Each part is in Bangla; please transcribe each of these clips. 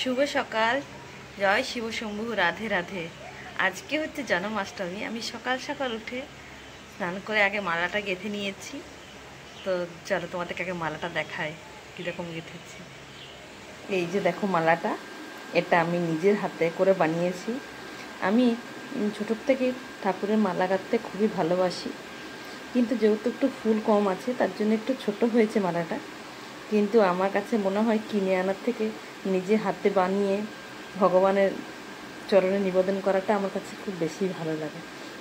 শুভ সকাল। জয় শিব শম্ভু, রাধে রাধে। আজকে হচ্ছে জন্মাষ্টমী। আমি সকাল সকাল উঠে স্নান করে আগে মালাটা গেঁথে নিয়েছি। তো চলো তোমাদেরকে আগে মালাটা দেখাই কীরকম গেঁথেছি। এই যে দেখো মালাটা, এটা আমি নিজের হাতে করে বানিয়েছি। আমি ছোটোর থেকে ঠাকুরের মালা গাঁথতে খুবই ভালোবাসি, কিন্তু যেহেতু একটু ফুল কম আছে তার জন্য একটু ছোট হয়েছে মালাটা। কিন্তু আমার কাছে মনে হয় কিনে আনার থেকে নিজে হাতে বানিয়ে ভগবানের চরণে নিবেদন করাটা আমার কাছে খুব বেশি ভালো লাগে।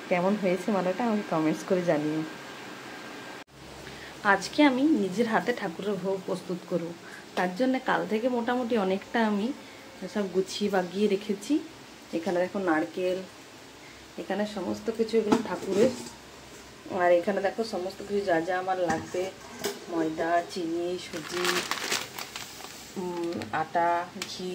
কেমন হয়েছে মালাটা আমাকে কমেন্টস করে জানিও। আজকে আমি নিজের হাতে ঠাকুরের ভোগ প্রস্তুত করব, তার জন্য কাল থেকে মোটামুটি অনেকটা আমি সব গুছিয়ে বাগিয়ে রেখেছি। এখানে দেখো নারকেল, এখানে সমস্ত কিছু এগুলো ঠাকুরের। আর এখানে দেখো সমস্ত কিছু যা যা আমার লাগবে, ময়দা, চিনি, সুজি, আটা, ঘি,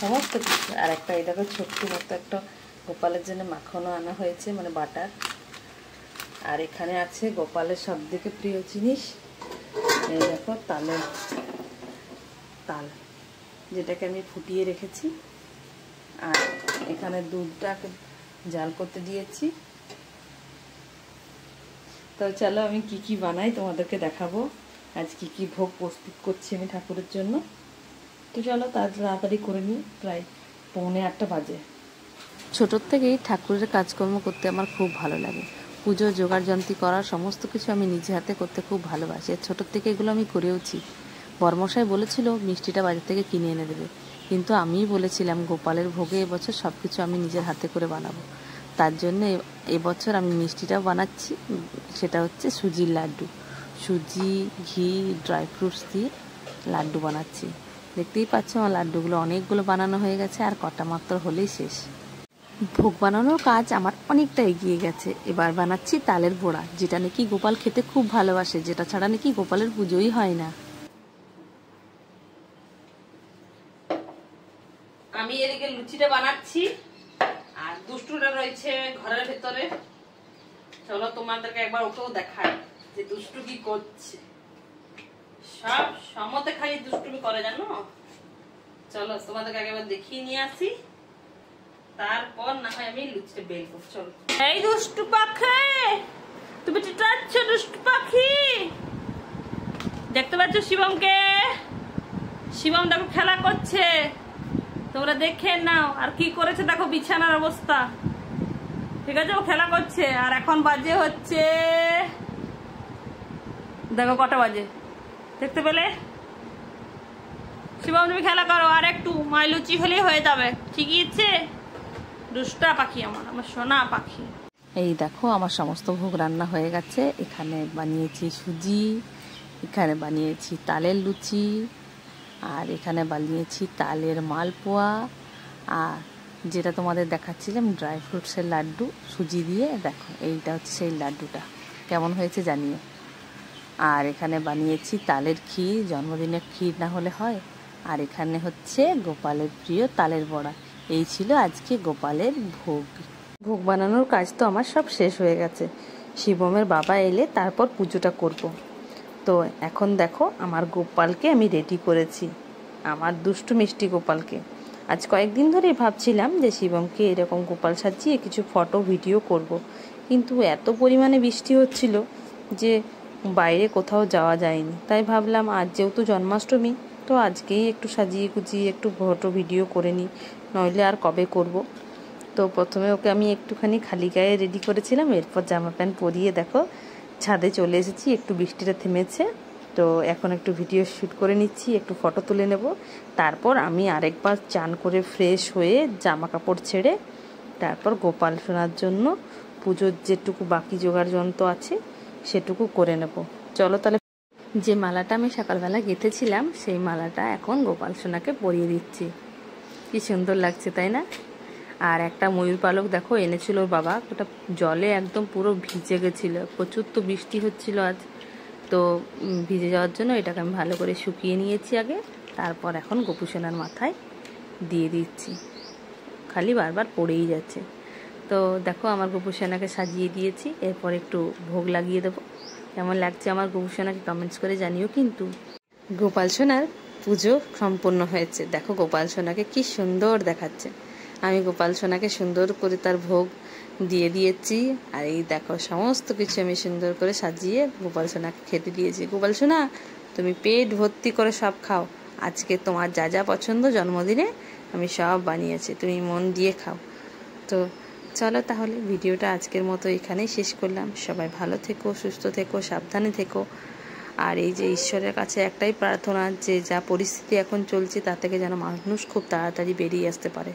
সমস্ত কিছু। আর একটা এই দেখো ছোট্ট মতো একটা গোপালের জন্য মাখনও আনা হয়েছে, মানে বাটার। আর এখানে আছে গোপালের সব থেকে প্রিয় জিনিস, এই দেখো তাল, যেটাকে আমি ফুটিয়ে রেখেছি। আর এখানে দুধটাকে জাল করতে দিয়েছি। তো চলো আমি কি কি বানাই তোমাদেরকে দেখাবো। আজ কি কি ভোগ প্রস্তুত করছি আমি ঠাকুরের জন্য। তো চলো তাড়াতাড়ি করে নিই, প্রায় 7:45 বাজে। ছোটোর থেকেই ঠাকুরের কাজকর্ম করতে আমার খুব ভালো লাগে। পুজো জোগাড় যন্ত্রী করার সমস্ত কিছু আমি নিজে হাতে করতে খুব ভালোবাসি। ছোটোর থেকে এগুলো আমি করেওছি। বর্মশাই বলেছিল মিষ্টিটা বাজার থেকে কিনে এনে দেবে, কিন্তু আমিই বলেছিলাম গোপালের ভোগে এবছর সব কিছু আমি নিজের হাতে করে বানাবো। তার জন্য এবছর আমি মিষ্টিটাও বানাচ্ছি। সেটা হচ্ছে সুজির লাড্ডু। সুজি, ঘি, ড্রাই ফ্রুটস দিয়ে লাড্ডু বানাচ্ছি। দেখতেই পাচ্ছ আমার লাড্ডুগুলো অনেকগুলো বানানো হয়ে গেছে, আর কটা মাত্র হলেই শেষ। ভোগ বানানোর কাজ আমার অনেকটা এগিয়ে গেছে। এবার বানাচ্ছি তালের বড়া, যেটা নাকি গোপাল খেতে খুব ভালোবাসে, যেটা ছাড়া নাকি গোপালের পুজোই হয় না। আমি এদিকে লুচিটা বানাচ্ছি, আর দুষ্টুটা রয়েছে ঘরের ভেতরে। চলো তোমাদেরকে একবার ওকেও দেখাই যে দুষ্টু কি করছে। সব সমতে খালি দুষ্টুমি করে, জানো। চলো তোমাদেরকে একবার দেখিয়ে নিয়ে আসি, তারপর না হয় আমি লুচিটা বের করব। চলো। এই দুষ্টু পাখি, তুমি চিৎকাচ্ছ দুষ্টু পাখি। দেখতে পাচ্ছ শিবমকে? শিবম দেখো খেলা করছে, তোমরা দেখে নাও। আর কি করেছে দেখো, বিছানার অবস্থা। ঠিক আছে, ও খেলা করছে। আর এখন বাজে হচ্ছে, দেখো কটা বাজে, দেখতে পেলে? শিবম তুমি খেলা করো, আর একটু মাইলুচি হলেই হয়ে যাবে। ঠিকই আছে, দুষ্টা পাখি আমার সোনা পাখি। এই দেখো আমার সমস্ত ভোগ রান্না হয়ে গেছে। এখানে বানিয়েছি সুজি, এখানে বানিয়েছি তালের লুচি, আর এখানে বানিয়েছি তালের মালপোয়া, আর যেটা তোমাদের দেখাচ্ছিলাম ড্রাই ফ্রুটসের লাড্ডু সুজি দিয়ে। দেখো এইটা হচ্ছে সেই লাড্ডুটা, কেমন হয়েছে জানিও। আর এখানে বানিয়েছি তালের ক্ষীর, জন্মদিনের ক্ষীর না হলে হয়। আর এখানে হচ্ছে গোপালের প্রিয় তালের বড়া। এই ছিল আজকে গোপালের ভোগ। ভোগ বানানোর কাজ তো আমার সব শেষ হয়ে গেছে। শিবমের বাবা এলে তারপর পুজোটা করব। তো এখন দেখো আমার গোপালকে আমি রেডি করেছি, আমার দুষ্টু মিষ্টি গোপালকে। আজ কয়েকদিন ধরেই ভাবছিলাম যে শিবমকে এরকম গোপাল সাজিয়ে কিছু ফটো ভিডিও করব, কিন্তু এত পরিমাণে বৃষ্টি হচ্ছিল যে বাইরে কোথাও যাওয়া যায়নি। তাই ভাবলাম আজ যেহেতু জন্মাষ্টমী, তো আজকেই একটু সাজিয়ে গুছিয়ে একটু ফটো ভিডিও করে নিই, নইলে আর কবে করব। তো প্রথমে ওকে আমি একটুখানি খালি গায়ে রেডি করেছিলাম, এরপর জামা প্যান্ট পরিয়ে দেখো ছাদে চলে এসেছি। একটু বৃষ্টিটা থেমেছে, তো এখন একটু ভিডিও শ্যুট করে নিচ্ছি, একটু ফটো তুলে নেব। তারপর আমি আরেকবার চান করে ফ্রেশ হয়ে জামা কাপড় ছেড়ে তারপর গোপাল সোনার জন্য পুজোর যেটুকু বাকি জোগাড় যন্ত্র আছে সেটুকু করে নেব। চলো তাহলে। যে মালাটা আমি সকালবেলা গেঁথেছিলাম সেই মালাটা এখন গোপাল সোনাকে পরিয়ে দিচ্ছি। কি সুন্দর লাগছে, তাই না? আর একটা ময়ূর পালক দেখো এনেছিল ওর বাবা, ওটা জলে একদম পুরো ভিজে গেছিলো। প্রচুর তো বৃষ্টি হচ্ছিল আজ, তো ভিজে যাওয়ার জন্য এটাকে আমি ভালো করে শুকিয়ে নিয়েছি আগে। তারপর এখন গোপু সোনার মাথায় দিয়ে দিচ্ছি, খালি বারবার পড়েই যাচ্ছে। তো দেখো আমার গোপু সোনাকে সাজিয়ে দিয়েছি, এরপর একটু ভোগ লাগিয়ে দেবো। কেমন লাগছে আমার গোপু সোনাকে কমেন্টস করে জানিও কিন্তু। গোপাল সোনার পুজো সম্পূর্ণ হয়েছে। দেখো গোপাল সোনাকে কি সুন্দর দেখাচ্ছে। আমি গোপাল সোনাকে সুন্দর করে তার ভোগ দিয়ে দিয়েছি। আর এই দেখো সমস্ত কিছু আমি সুন্দর করে সাজিয়ে গোপাল সোনাকে খেতে দিয়েছি। গোপাল সোনা, তুমি পেট ভর্তি করে সব খাও। আজকে তোমার যা যা পছন্দ জন্মদিনে আমি সব বানিয়েছি, তুমি মন দিয়ে খাও। তো চলো তাহলে ভিডিওটা আজকের মতো এখানেই শেষ করলাম। সবাই ভালো থেকো, সুস্থ থেকো, সাবধানে থেকো। আর এই যে ঈশ্বরের কাছে একটাই প্রার্থনা, যে যা পরিস্থিতি এখন চলছে তা থেকে যেন মানুষ খুব তাড়াতাড়ি বেরিয়ে আসতে পারে।